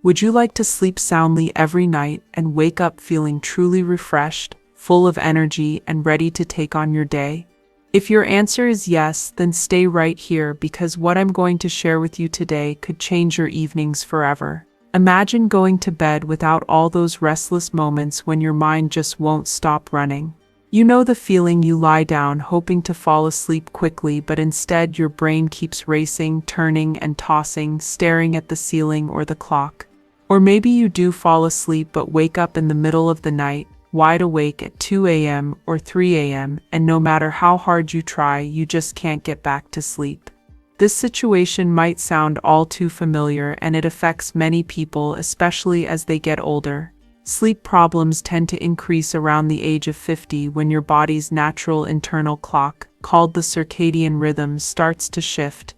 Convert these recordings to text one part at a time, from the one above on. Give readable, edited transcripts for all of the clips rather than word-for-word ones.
Would you like to sleep soundly every night and wake up feeling truly refreshed, full of energy, and ready to take on your day? If your answer is yes, then stay right here because what I'm going to share with you today could change your evenings forever. Imagine going to bed without all those restless moments when your mind just won't stop running. You know the feeling you lie down hoping to fall asleep quickly, but instead your brain keeps racing, turning and tossing, staring at the ceiling or the clock. Or maybe you do fall asleep but wake up in the middle of the night, wide awake at 2 a.m. or 3 a.m., and no matter how hard you try, you just can't get back to sleep. This situation might sound all too familiar, and it affects many people, especially as they get older. Sleep problems tend to increase around the age of 50 when your body's natural internal clock, called the circadian rhythm, starts to shift.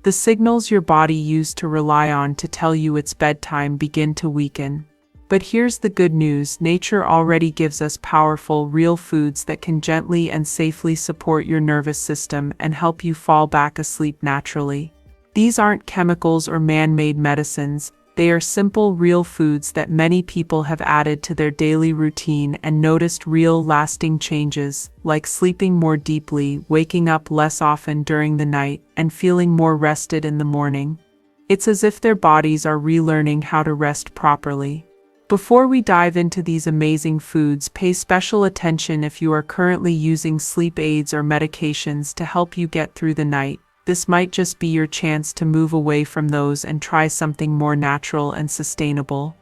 The signals your body used to rely on to tell you it's bedtime begin to weaken. But here's the good news: nature already gives us powerful, real foods that can gently and safely support your nervous system and help you fall back asleep naturally. These aren't chemicals or man-made medicines. They are simple, real foods that many people have added to their daily routine and noticed real, lasting changes, like sleeping more deeply, waking up less often during the night, and feeling more rested in the morning. It's as if their bodies are relearning how to rest properly. Before we dive into these amazing foods, pay special attention if you are currently using sleep aids or medications to help you get through the night. This might just be your chance to move away from those and try something more natural and sustainable.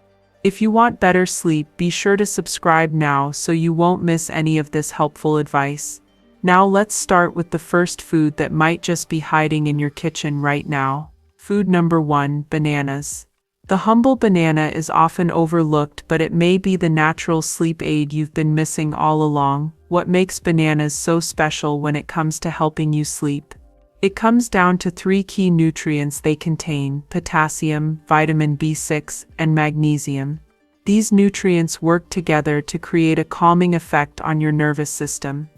If you want better sleep, be sure to subscribe now so you won't miss any of this helpful advice. Now let's start with the first food that might just be hiding in your kitchen right now. Food number 1: bananas. The humble banana is often overlooked, but it may be the natural sleep aid you've been missing all along. What makes bananas so special when it comes to helping you sleep? It comes down to 3 key nutrients they contain: potassium, vitamin B6, and magnesium. These nutrients work together to create a calming effect on your nervous system.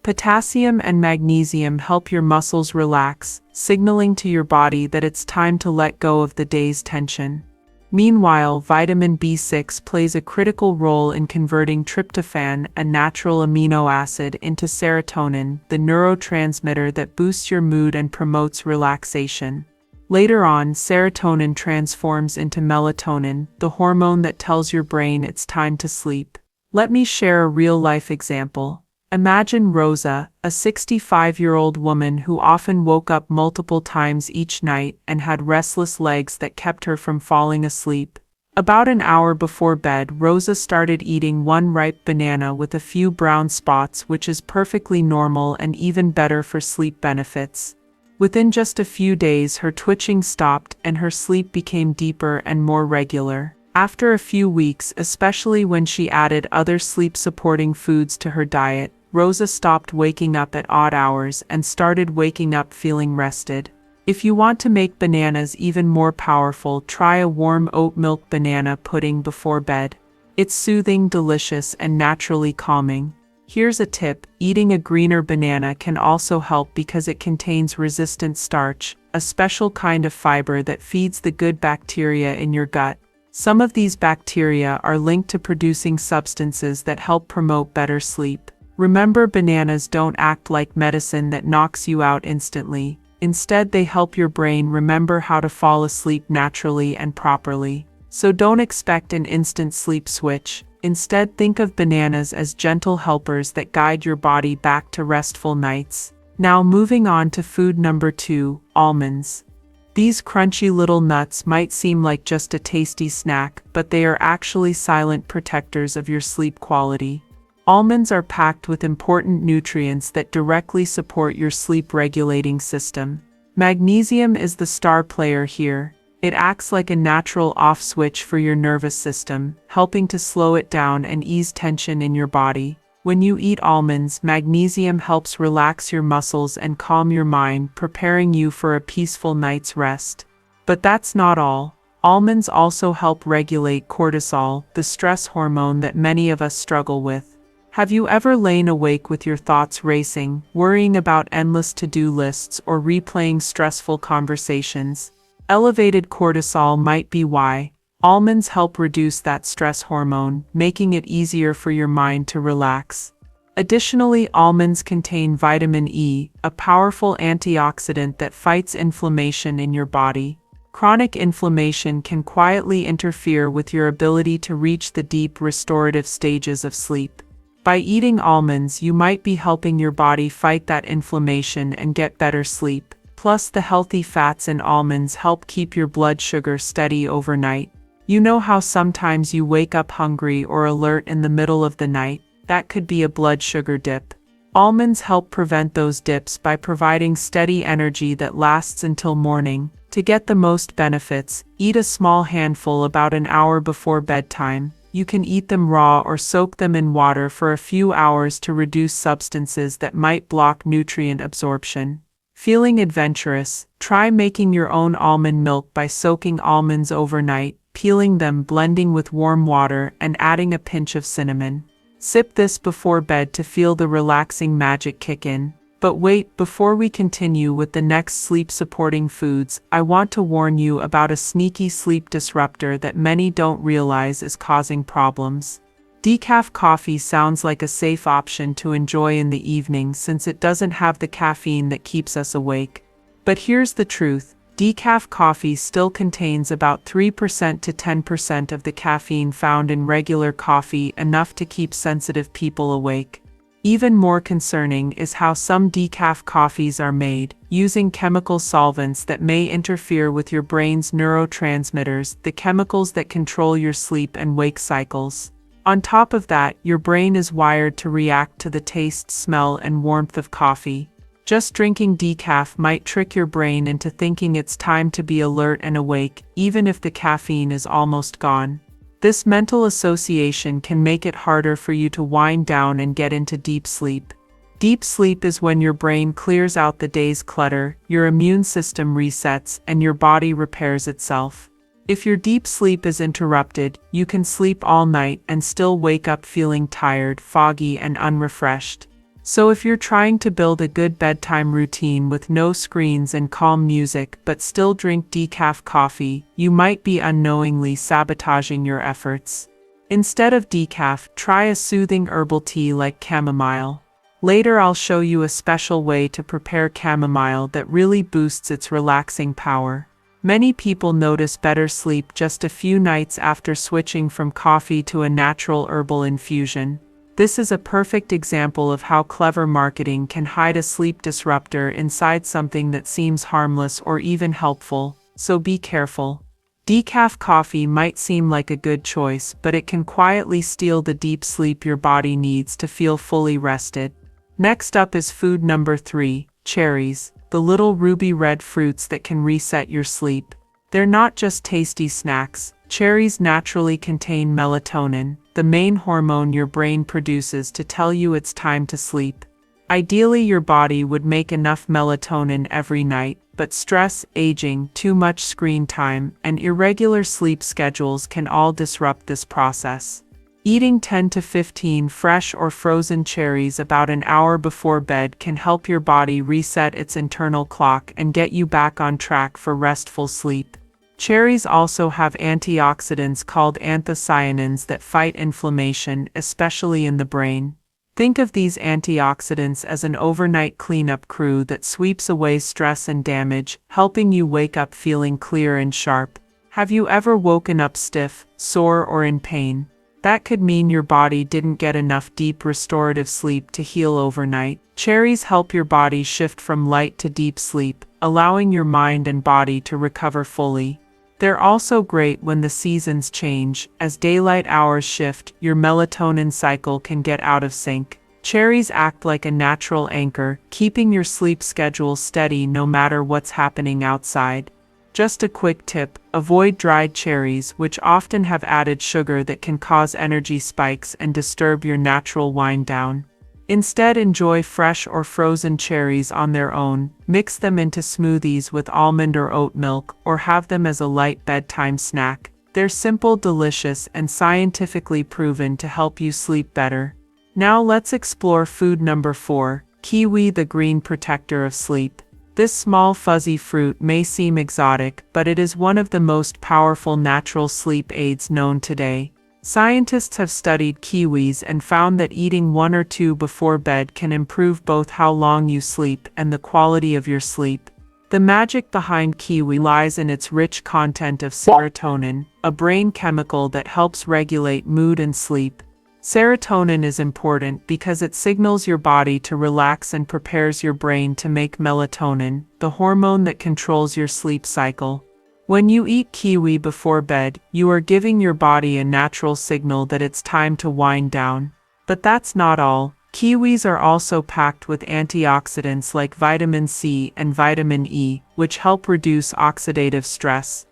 Potassium and magnesium help your muscles relax, signaling to your body that it's time to let go of the day's tension. Meanwhile, vitamin B6 plays a critical role in converting tryptophan, a natural amino acid, into serotonin, the neurotransmitter that boosts your mood and promotes relaxation. Later on, serotonin transforms into melatonin, the hormone that tells your brain it's time to sleep. Let me share a real-life example. Imagine Rosa, a 65-year-old woman who often woke up multiple times each night and had restless legs that kept her from falling asleep. About an hour before bed, Rosa started eating one ripe banana with a few brown spots, which is perfectly normal and even better for sleep benefits. Within just a few days, her twitching stopped and her sleep became deeper and more regular. After a few weeks, especially when she added other sleep-supporting foods to her diet, Rosa stopped waking up at odd hours and started waking up feeling rested. If you want to make bananas even more powerful, try a warm oat milk banana pudding before bed. It's soothing, delicious, and naturally calming. Here's a tip: eating a greener banana can also help because it contains resistant starch, a special kind of fiber that feeds the good bacteria in your gut. Some of these bacteria are linked to producing substances that help promote better sleep. Remember, bananas don't act like medicine that knocks you out instantly. Instead, they help your brain remember how to fall asleep naturally and properly. So don't expect an instant sleep switch. Instead, think of bananas as gentle helpers that guide your body back to restful nights. Now moving on to food number 2, almonds. These crunchy little nuts might seem like just a tasty snack, but they are actually silent protectors of your sleep quality. Almonds are packed with important nutrients that directly support your sleep-regulating system. Magnesium is the star player here. It acts like a natural off switch for your nervous system, helping to slow it down and ease tension in your body. When you eat almonds, magnesium helps relax your muscles and calm your mind, preparing you for a peaceful night's rest. But that's not all. Almonds also help regulate cortisol, the stress hormone that many of us struggle with. Have you ever lain awake with your thoughts racing, worrying about endless to-do lists or replaying stressful conversations? Elevated cortisol might be why. Almonds help reduce that stress hormone, making it easier for your mind to relax. Additionally, almonds contain vitamin E, a powerful antioxidant that fights inflammation in your body. Chronic inflammation can quietly interfere with your ability to reach the deep restorative stages of sleep. By eating almonds, you might be helping your body fight that inflammation and get better sleep. Plus, the healthy fats in almonds help keep your blood sugar steady overnight. You know how sometimes you wake up hungry or alert in the middle of the night? That could be a blood sugar dip. Almonds help prevent those dips by providing steady energy that lasts until morning. To get the most benefits, eat a small handful about an hour before bedtime. You can eat them raw or soak them in water for a few hours to reduce substances that might block nutrient absorption. Feeling adventurous? Try making your own almond milk by soaking almonds overnight, peeling them, blending with warm water, and adding a pinch of cinnamon. Sip this before bed to feel the relaxing magic kick in. But wait, before we continue with the next sleep-supporting foods, I want to warn you about a sneaky sleep disruptor that many don't realize is causing problems. Decaf coffee sounds like a safe option to enjoy in the evening since it doesn't have the caffeine that keeps us awake. But here's the truth. Decaf coffee still contains about 3% to 10% of the caffeine found in regular coffee, enough to keep sensitive people awake. Even more concerning is how some decaf coffees are made, using chemical solvents that may interfere with your brain's neurotransmitters, the chemicals that control your sleep and wake cycles. On top of that, your brain is wired to react to the taste, smell, and warmth of coffee. Just drinking decaf might trick your brain into thinking it's time to be alert and awake, even if the caffeine is almost gone. This mental association can make it harder for you to wind down and get into deep sleep. Deep sleep is when your brain clears out the day's clutter, your immune system resets, and your body repairs itself. If your deep sleep is interrupted, you can sleep all night and still wake up feeling tired, foggy, and unrefreshed. So if you're trying to build a good bedtime routine with no screens and calm music but still drink decaf coffee, you might be unknowingly sabotaging your efforts. Instead of decaf, try a soothing herbal tea like chamomile. Later I'll show you a special way to prepare chamomile that really boosts its relaxing power. Many people notice better sleep just a few nights after switching from coffee to a natural herbal infusion. This is a perfect example of how clever marketing can hide a sleep disruptor inside something that seems harmless or even helpful, so be careful. Decaf coffee might seem like a good choice, but it can quietly steal the deep sleep your body needs to feel fully rested. Next up is food number 3, cherries, the little ruby red fruits that can reset your sleep. They're not just tasty snacks. Cherries naturally contain melatonin, the main hormone your brain produces to tell you it's time to sleep. Ideally, your body would make enough melatonin every night, but stress, aging, too much screen time, and irregular sleep schedules can all disrupt this process. Eating 10 to 15 fresh or frozen cherries about an hour before bed can help your body reset its internal clock and get you back on track for restful sleep. Cherries also have antioxidants called anthocyanins that fight inflammation, especially in the brain. Think of these antioxidants as an overnight cleanup crew that sweeps away stress and damage, helping you wake up feeling clear and sharp. Have you ever woken up stiff, sore, or in pain? That could mean your body didn't get enough deep restorative sleep to heal overnight. Cherries help your body shift from light to deep sleep, allowing your mind and body to recover fully. They're also great when the seasons change. As daylight hours shift, your melatonin cycle can get out of sync. Cherries act like a natural anchor, keeping your sleep schedule steady no matter what's happening outside. Just a quick tip, avoid dried cherries, which often have added sugar that can cause energy spikes and disturb your natural wind down. Instead, enjoy fresh or frozen cherries on their own, mix them into smoothies with almond or oat milk, or have them as a light bedtime snack. They're simple, delicious, and scientifically proven to help you sleep better. Now let's explore food number 4, kiwi, the green protector of sleep. This small fuzzy fruit may seem exotic, but it is one of the most powerful natural sleep aids known today. Scientists have studied kiwis and found that eating one or two before bed can improve both how long you sleep and the quality of your sleep. The magic behind kiwi lies in its rich content of serotonin, a brain chemical that helps regulate mood and sleep. Serotonin is important because it signals your body to relax and prepares your brain to make melatonin, the hormone that controls your sleep cycle. When you eat kiwi before bed, you are giving your body a natural signal that it's time to wind down. But that's not all. Kiwis are also packed with antioxidants like vitamin C and vitamin E, which help reduce oxidative stress.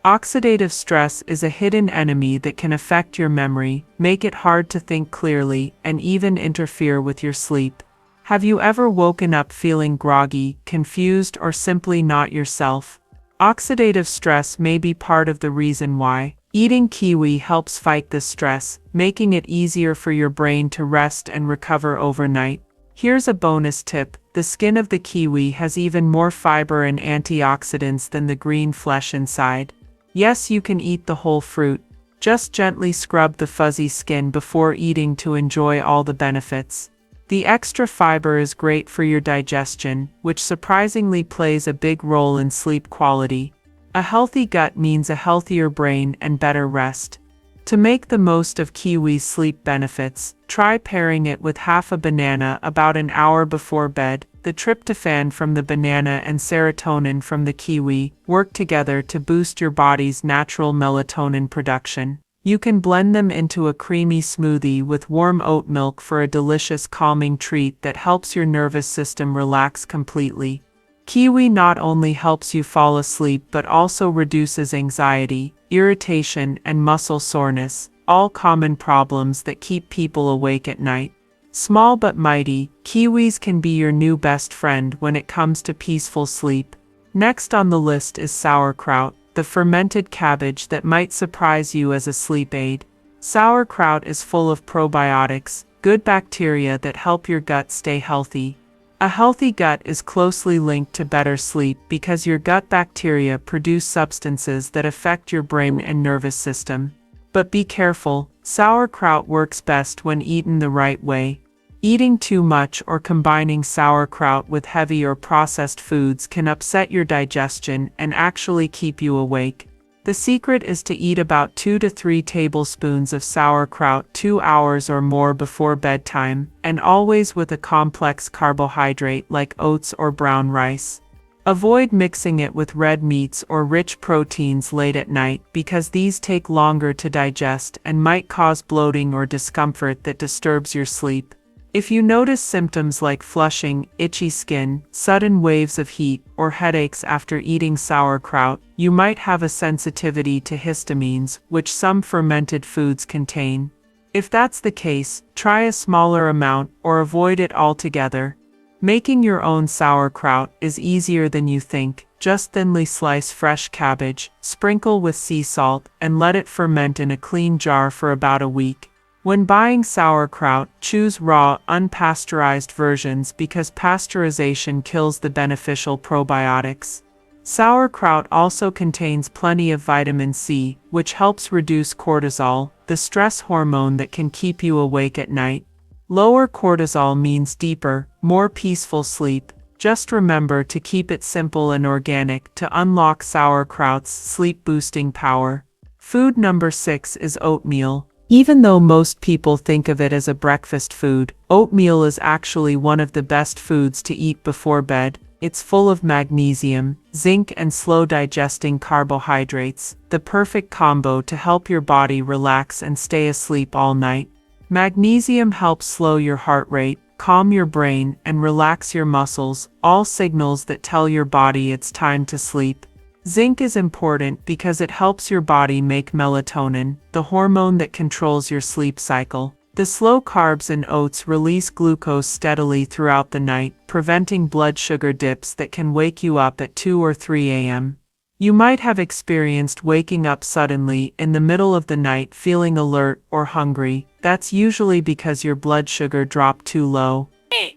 Oxidative stress is a hidden enemy that can affect your memory, make it hard to think clearly, and even interfere with your sleep. Have you ever woken up feeling groggy, confused, or simply not yourself? Oxidative stress may be part of the reason why. Eating kiwi helps fight this stress, making it easier for your brain to rest and recover overnight. Here's a bonus tip: the skin of the kiwi has even more fiber and antioxidants than the green flesh inside. Yes, you can eat the whole fruit. Just gently scrub the fuzzy skin before eating to enjoy all the benefits. The extra fiber is great for your digestion, which surprisingly plays a big role in sleep quality. A healthy gut means a healthier brain and better rest. To make the most of kiwi's sleep benefits, try pairing it with half a banana about an hour before bed. The tryptophan from the banana and serotonin from the kiwi work together to boost your body's natural melatonin production. You can blend them into a creamy smoothie with warm oat milk for a delicious calming treat that helps your nervous system relax completely. Kiwi not only helps you fall asleep but also reduces anxiety, irritation, and muscle soreness, all common problems that keep people awake at night. Small but mighty, kiwis can be your new best friend when it comes to peaceful sleep. Next on the list is sauerkraut, the fermented cabbage that might surprise you as a sleep aid. Sauerkraut is full of probiotics, good bacteria that help your gut stay healthy. A healthy gut is closely linked to better sleep because your gut bacteria produce substances that affect your brain and nervous system. But be careful, sauerkraut works best when eaten the right way. Eating too much or combining sauerkraut with heavy or processed foods can upset your digestion and actually keep you awake. The secret is to eat about 2 to 3 tablespoons of sauerkraut 2 hours or more before bedtime, and always with a complex carbohydrate like oats or brown rice. Avoid mixing it with red meats or rich proteins late at night because these take longer to digest and might cause bloating or discomfort that disturbs your sleep. If you notice symptoms like flushing, itchy skin, sudden waves of heat, or headaches after eating sauerkraut, you might have a sensitivity to histamines, which some fermented foods contain. If that's the case, try a smaller amount or avoid it altogether. Making your own sauerkraut is easier than you think. Just thinly slice fresh cabbage, sprinkle with sea salt, and let it ferment in a clean jar for about a week. When buying sauerkraut, choose raw, unpasteurized versions because pasteurization kills the beneficial probiotics. Sauerkraut also contains plenty of vitamin C, which helps reduce cortisol, the stress hormone that can keep you awake at night. Lower cortisol means deeper, more peaceful sleep. Just remember to keep it simple and organic to unlock sauerkraut's sleep-boosting power. Food number 6 is oatmeal. Even though most people think of it as a breakfast food, oatmeal is actually one of the best foods to eat before bed. It's full of magnesium, zinc, and slow-digesting carbohydrates, the perfect combo to help your body relax and stay asleep all night. Magnesium helps slow your heart rate, calm your brain, and relax your muscles, all signals that tell your body it's time to sleep. Zinc is important because it helps your body make melatonin, the hormone that controls your sleep cycle. The slow carbs in oats release glucose steadily throughout the night, preventing blood sugar dips that can wake you up at 2 or 3 a.m. You might have experienced waking up suddenly in the middle of the night feeling alert or hungry. That's usually because your blood sugar dropped too low.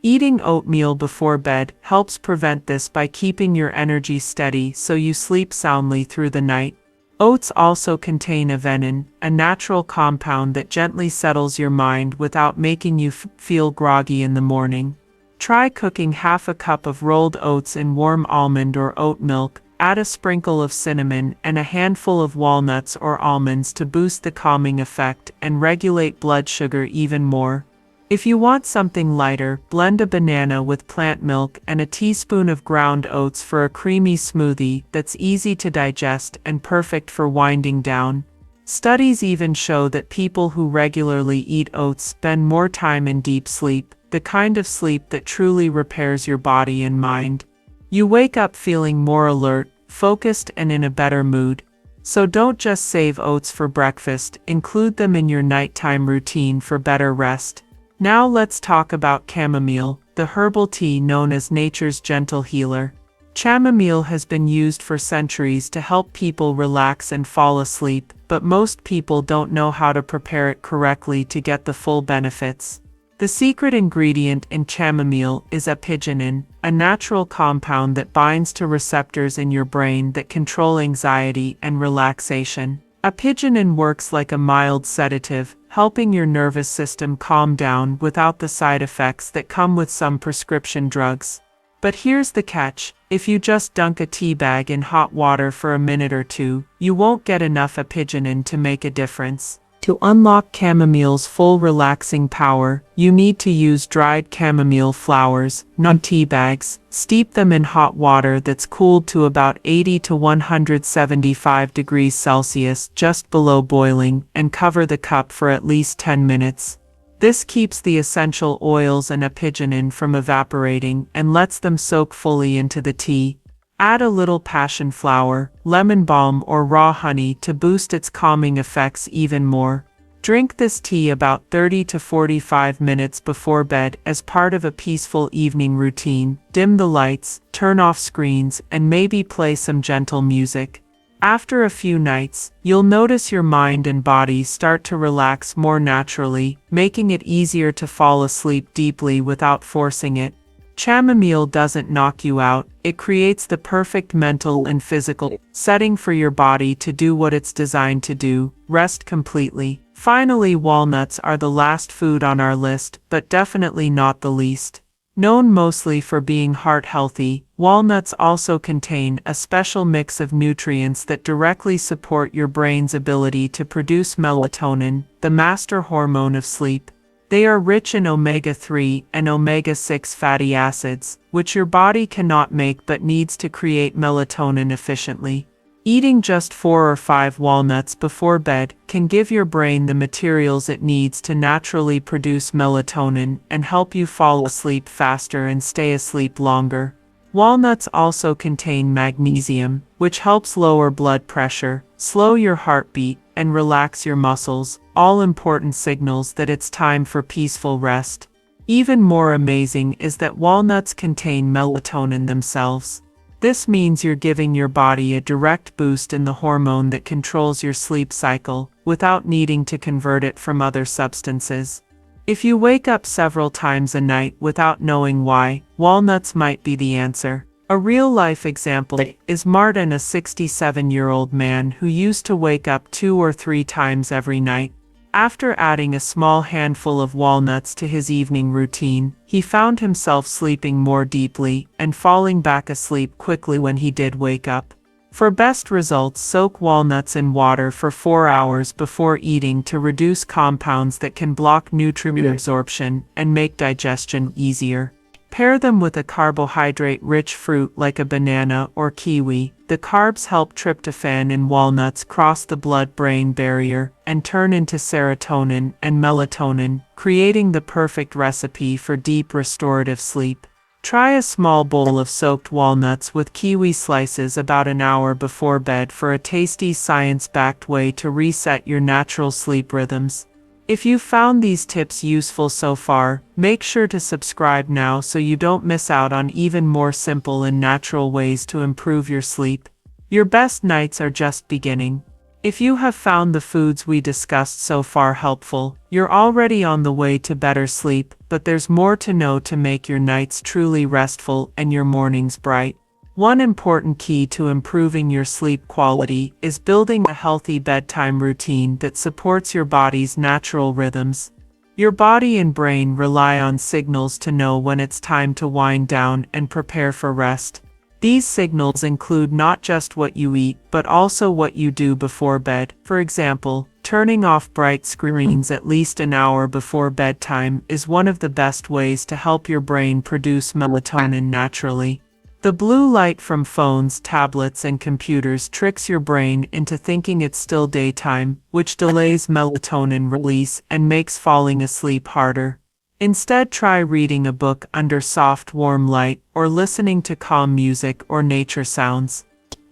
Eating oatmeal before bed helps prevent this by keeping your energy steady so you sleep soundly through the night. Oats also contain avenin, a natural compound that gently settles your mind without making you feel groggy in the morning. Try cooking half a cup of rolled oats in warm almond or oat milk, add a sprinkle of cinnamon and a handful of walnuts or almonds to boost the calming effect and regulate blood sugar even more. If you want something lighter, blend a banana with plant milk and a teaspoon of ground oats for a creamy smoothie that's easy to digest and perfect for winding down. Studies even show that people who regularly eat oats spend more time in deep sleep, the kind of sleep that truly repairs your body and mind. You wake up feeling more alert, focused, and in a better mood. So don't just save oats for breakfast, include them in your nighttime routine for better rest. Now let's talk about chamomile, the herbal tea known as nature's gentle healer. Chamomile has been used for centuries to help people relax and fall asleep, but most people don't know how to prepare it correctly to get the full benefits. The secret ingredient in chamomile is apigenin, a natural compound that binds to receptors in your brain that control anxiety and relaxation. Apigenin works like a mild sedative, helping your nervous system calm down without the side effects that come with some prescription drugs. But here's the catch: if you just dunk a tea bag in hot water for a minute or two, you won't get enough apigenin to make a difference. To unlock chamomile's full relaxing power, you need to use dried chamomile flowers, not tea bags. Steep them in hot water that's cooled to about 80 to 175 degrees Celsius, just below boiling, and cover the cup for at least 10 minutes. This keeps the essential oils and apigenin from evaporating and lets them soak fully into the tea. Add a little passion flower, lemon balm, or raw honey to boost its calming effects even more. Drink this tea about 30 to 45 minutes before bed as part of a peaceful evening routine. Dim the lights, turn off screens, and maybe play some gentle music. After a few nights, you'll notice your mind and body start to relax more naturally, making it easier to fall asleep deeply without forcing it. Chamomile doesn't knock you out, it creates the perfect mental and physical setting for your body to do what it's designed to do: rest completely. Finally, walnuts are the last food on our list, but definitely not the least. Known mostly for being heart healthy, walnuts also contain a special mix of nutrients that directly support your brain's ability to produce melatonin, the master hormone of sleep. They are rich in omega-3 and omega-6 fatty acids, which your body cannot make but needs to create melatonin efficiently. Eating just 4 or 5 walnuts before bed can give your brain the materials it needs to naturally produce melatonin and help you fall asleep faster and stay asleep longer. Walnuts also contain magnesium, which helps lower blood pressure, slow your heartbeat, and relax your muscles, all important signals that it's time for peaceful rest. Even more amazing is that walnuts contain melatonin themselves. This means you're giving your body a direct boost in the hormone that controls your sleep cycle, without needing to convert it from other substances. If you wake up several times a night without knowing why, walnuts might be the answer. A real-life example is Martin, a 67-year-old man who used to wake up 2 or 3 times every night. After adding a small handful of walnuts to his evening routine, he found himself sleeping more deeply and falling back asleep quickly when he did wake up. For best results, soak walnuts in water for 4 hours before eating to reduce compounds that can block nutrient absorption and make digestion easier. Pair them with a carbohydrate-rich fruit like a banana or kiwi. The carbs help tryptophan in walnuts cross the blood-brain barrier and turn into serotonin and melatonin, creating the perfect recipe for deep restorative sleep. Try a small bowl of soaked walnuts with kiwi slices about an hour before bed for a tasty, science-backed way to reset your natural sleep rhythms. If you found these tips useful so far, make sure to subscribe now so you don't miss out on even more simple and natural ways to improve your sleep. Your best nights are just beginning. If you have found the foods we discussed so far helpful, you're already on the way to better sleep, but there's more to know to make your nights truly restful and your mornings bright. One important key to improving your sleep quality is building a healthy bedtime routine that supports your body's natural rhythms. Your body and brain rely on signals to know when it's time to wind down and prepare for rest. These signals include not just what you eat, but also what you do before bed. For example, turning off bright screens at least an hour before bedtime is one of the best ways to help your brain produce melatonin naturally. The blue light from phones, tablets, and computers tricks your brain into thinking it's still daytime, which delays melatonin release and makes falling asleep harder. Instead, try reading a book under soft, warm light, or listening to calm music or nature sounds.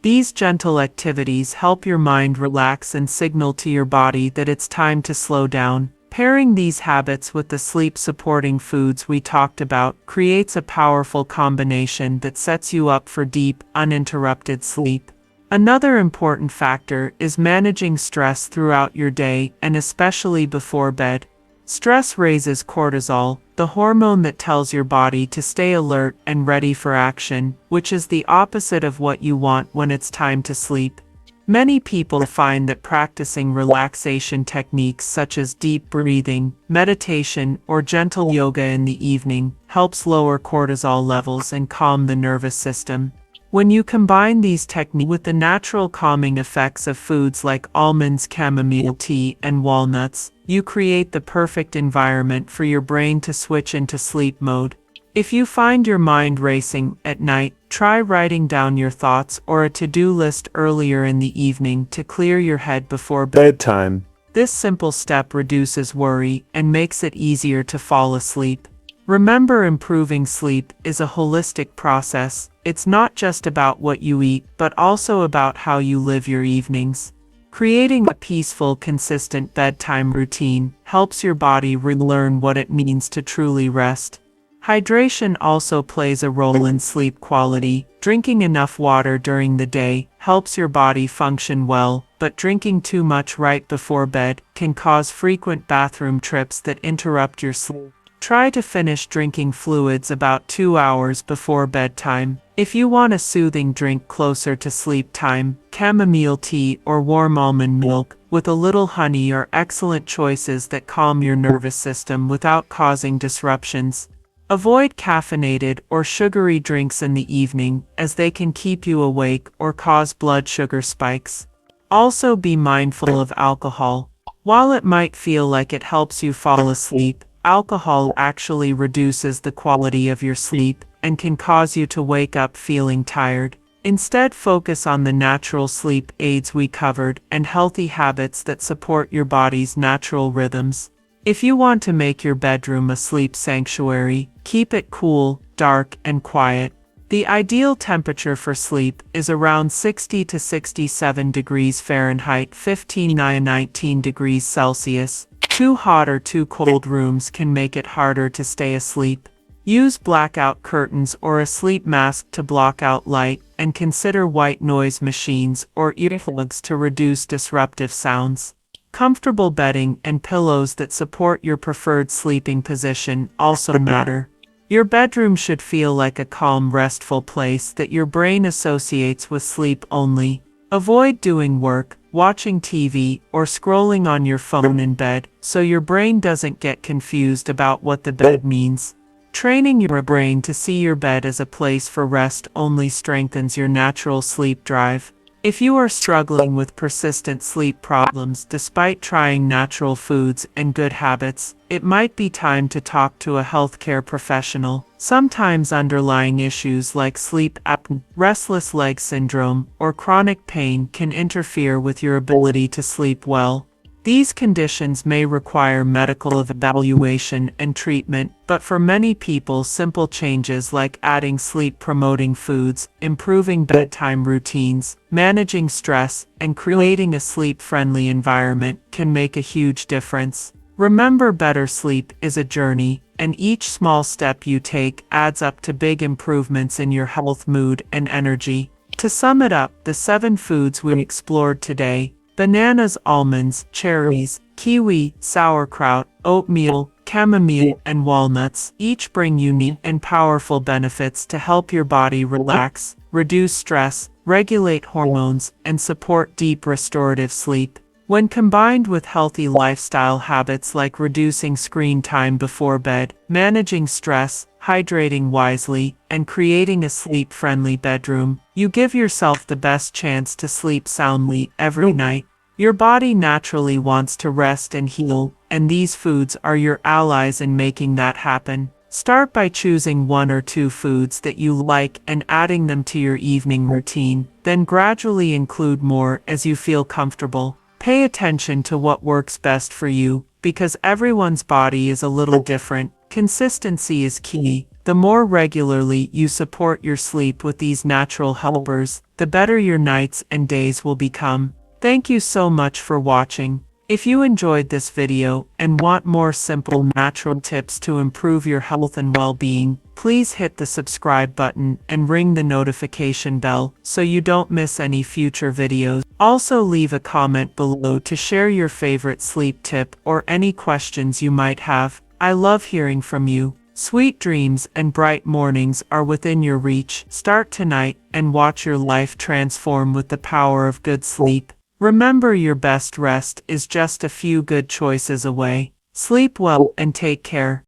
These gentle activities help your mind relax and signal to your body that it's time to slow down. Pairing these habits with the sleep-supporting foods we talked about creates a powerful combination that sets you up for deep, uninterrupted sleep. Another important factor is managing stress throughout your day and especially before bed. Stress raises cortisol, the hormone that tells your body to stay alert and ready for action, which is the opposite of what you want when it's time to sleep. Many people find that practicing relaxation techniques such as deep breathing, meditation, or gentle yoga in the evening helps lower cortisol levels and calm the nervous system. When you combine these techniques with the natural calming effects of foods like almonds, chamomile tea, and walnuts, you create the perfect environment for your brain to switch into sleep mode. If you find your mind racing at night, try writing down your thoughts or a to-do list earlier in the evening to clear your head before bedtime. This simple step reduces worry and makes it easier to fall asleep. Remember, improving sleep is a holistic process. It's not just about what you eat, but also about how you live your evenings. Creating a peaceful, consistent bedtime routine helps your body relearn what it means to truly rest. Hydration also plays a role in sleep quality. Drinking enough water during the day helps your body function well, but drinking too much right before bed can cause frequent bathroom trips that interrupt your sleep. Try to finish drinking fluids about 2 hours before bedtime. If you want a soothing drink closer to sleep time, chamomile tea or warm almond milk with a little honey are excellent choices that calm your nervous system without causing disruptions. Avoid caffeinated or sugary drinks in the evening, as they can keep you awake or cause blood sugar spikes. Also, be mindful of alcohol. While it might feel like it helps you fall asleep, alcohol actually reduces the quality of your sleep and can cause you to wake up feeling tired. Instead, focus on the natural sleep aids we covered and healthy habits that support your body's natural rhythms. If you want to make your bedroom a sleep sanctuary, keep it cool, dark, and quiet. The ideal temperature for sleep is around 60 to 67 degrees Fahrenheit, 15 to 19 degrees Celsius. Too hot or too cold rooms can make it harder to stay asleep. Use blackout curtains or a sleep mask to block out light, and consider white noise machines or earplugs to reduce disruptive sounds. Comfortable bedding and pillows that support your preferred sleeping position also matter. Your bedroom should feel like a calm, restful place that your brain associates with sleep only. Avoid doing work, watching TV, or scrolling on your phone in bed, so your brain doesn't get confused about what the bed means. Training your brain to see your bed as a place for rest only strengthens your natural sleep drive. If you are struggling with persistent sleep problems despite trying natural foods and good habits, it might be time to talk to a healthcare professional. Sometimes underlying issues like sleep apnea, restless leg syndrome, or chronic pain can interfere with your ability to sleep well. These conditions may require medical evaluation and treatment, but for many people, simple changes like adding sleep-promoting foods, improving bedtime routines, managing stress, and creating a sleep-friendly environment can make a huge difference. Remember, better sleep is a journey, and each small step you take adds up to big improvements in your health, mood, and energy. To sum it up, the 7 foods we explored today: Bananas, almonds, cherries, kiwi, sauerkraut, oatmeal, chamomile, and walnuts each bring unique and powerful benefits to help your body relax, reduce stress, regulate hormones, and support deep restorative sleep. When combined with healthy lifestyle habits like reducing screen time before bed, managing stress, hydrating wisely, and creating a sleep-friendly bedroom, you give yourself the best chance to sleep soundly every night. Your body naturally wants to rest and heal, and these foods are your allies in making that happen. Start by choosing 1 or 2 foods that you like and adding them to your evening routine, then gradually include more as you feel comfortable. Pay attention to what works best for you, because everyone's body is a little different. Consistency is key. The more regularly you support your sleep with these natural helpers, the better your nights and days will become. Thank you so much for watching. If you enjoyed this video and want more simple natural tips to improve your health and well-being, please hit the subscribe button and ring the notification bell so you don't miss any future videos. Also leave a comment below to share your favorite sleep tip or any questions you might have. I love hearing from you. Sweet dreams and bright mornings are within your reach. Start tonight and watch your life transform with the power of good sleep. Remember, your best rest is just a few good choices away. Sleep well and take care.